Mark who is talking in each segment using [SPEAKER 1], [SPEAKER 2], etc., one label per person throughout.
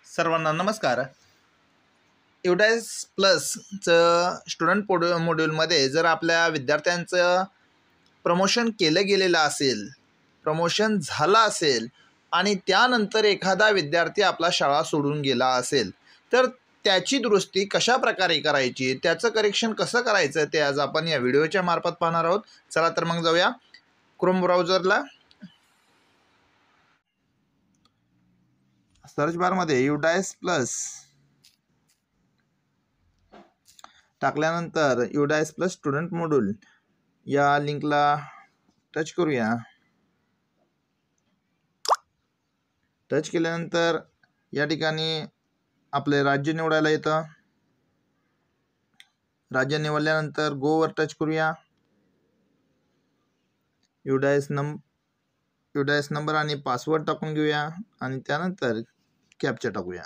[SPEAKER 1] सर्वांना नमस्कार। युडाइस प्लसचं स्टुडंट मॉड्यूलमध्ये जर आपल्या विद्यार्थ्यांचं प्रमोशन केलं गेलेलं असेल, प्रमोशन झालं असेल आणि त्यानंतर एखादा विद्यार्थी आपला शाळा सोडून गेला असेल, तर त्याची दुरुस्ती कशा प्रकारे करायची, त्याचं करेक्शन कसं करायचं ते आज आपण या व्हिडिओच्या मार्फत पाहणार आहोत। चला तर मग जाऊया क्रोम ब्राउझरला। सर्च बारमध्ये युडाइस प्लस टाकल्यानंतर युडाइस प्लस स्टुडंट मॉड्यूल या लिंकला टच करूया। टच केल्यानंतर या ठिकाणी आपले राज्य निवडायला येतं। राज्य निवडल्यानंतर गो वर टच करूया। युडाइस नंबर आणि पासवर्ड टाकून घेऊया आणि त्यानंतर कॅप्चा टाकूया।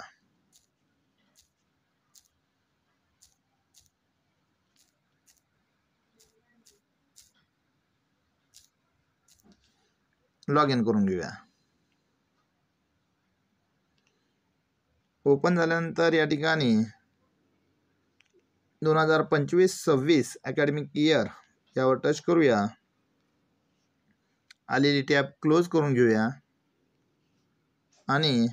[SPEAKER 1] लॉग इन करून घेऊया। ओपन झाल्यानंतर या ठिकाणी 2025-26 अकॅडमिक इयर यावर टच करूया। आलेली टॅब क्लोज करून घेऊया आणि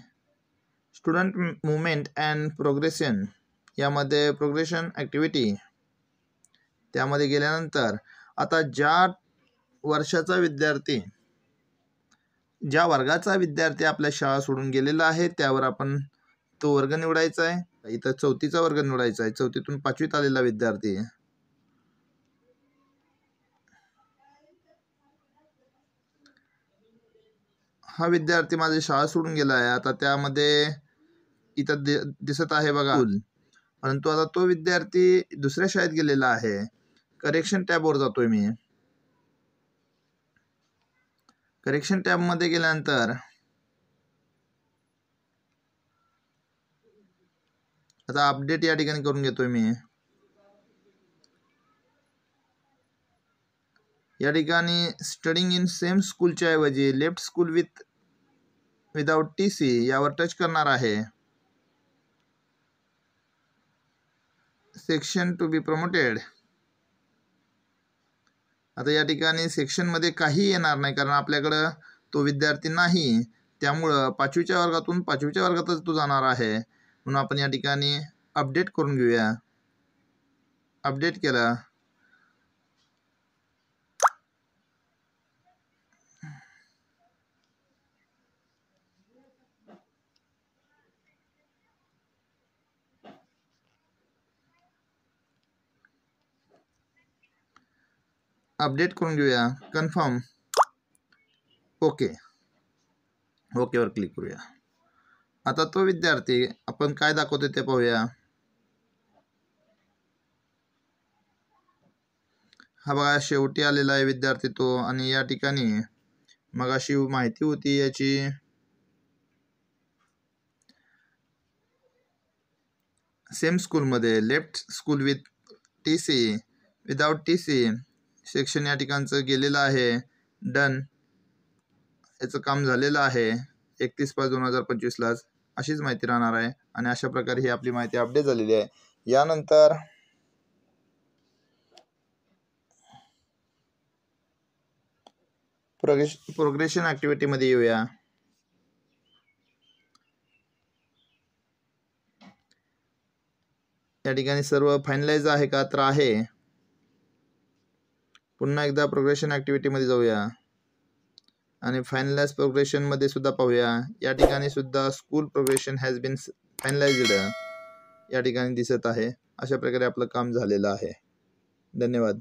[SPEAKER 1] स्टुडंट मुवमेंट अँड प्रोग्रेशन यामध्ये प्रोग्रेशन ॲक्टिव्हिटी त्यामध्ये गेल्यानंतर आता ज्या वर्षाचा विद्यार्थी, ज्या वर्गाचा विद्यार्थी आपल्या शाळा सोडून गेलेला आहे त्यावर आपण तो वर्ग निवडायचा आहे। इथं 4थीचा वर्ग निवडायचा आहे। 4थीतून 5वीत आलेला विद्यार्थी, हा विद्यार्थी माझी शाळा सोडून गेला आहे। आता त्यामध्ये इथं दिसत आहे बघा, परंतु आता तो विद्यार्थी दुसऱ्या शाळेत गेलेला आहे। करेक्शन टॅबवर जातोय मी। करेक्शन टॅबमध्ये गेल्यानंतर आता अपडेट या ठिकाणी करून घेतोय मी। या ठिकाणी स्टडिंग इन सेम स्कूलच्या ऐवजी लेफ्ट स्कूल विदाउट TC यावर टच करणार आहे। Section to be promoted. आता या ठिकाणी सेक्शनमध्ये काही येणार नाही कारण आपल्याकडं तो विद्यार्थी नाही, त्यामुळं 5वीच्या वर्गातून 5वीच्या वर्गातच तो जाणार आहे। म्हणून आपण या ठिकाणी अपडेट करून घेऊया। अपडेट केला। अपडेट करून घेऊया। कन्फर्म, ओके, ओकेवर क्लिक करूया। आता तो विद्यार्थी आपण काय दाखवतो ते पाहूया। हा बघा, शेवटी आलेला आहे विद्यार्थी तो। आणि या ठिकाणी मगाशी माहिती होती याची, सेम स्कूलमध्ये left school with TC without TC section या ठिकाणचं गेलेलं आहे। डन, याचं काम झालेलं आहे। 31/5/2025लाच अशीच माहिती राहणार आहे आणि अशा प्रकारे ही आपली माहिती अपडेट झालेली आहे। यानंतर प्रोग्रेशन ॲक्टिव्हिटीमध्ये येऊया। या ठिकाणी सर्व फायनलाइज आहे का, तर आहे। पुन्हा एकदा प्रोग्रेशन ॲक्टिव्हिटीमध्ये जाऊया आणि फायनलाइज प्रोग्रेशनमध्ये सुद्धा पाहूया। या ठिकाणी सुद्धा स्कूल प्रोग्रेशन हॅज बीन फायनलाइज्ड या ठिकाणी दिसत आहे। अशा प्रकारे आपलं काम झालेलं आहे। धन्यवाद।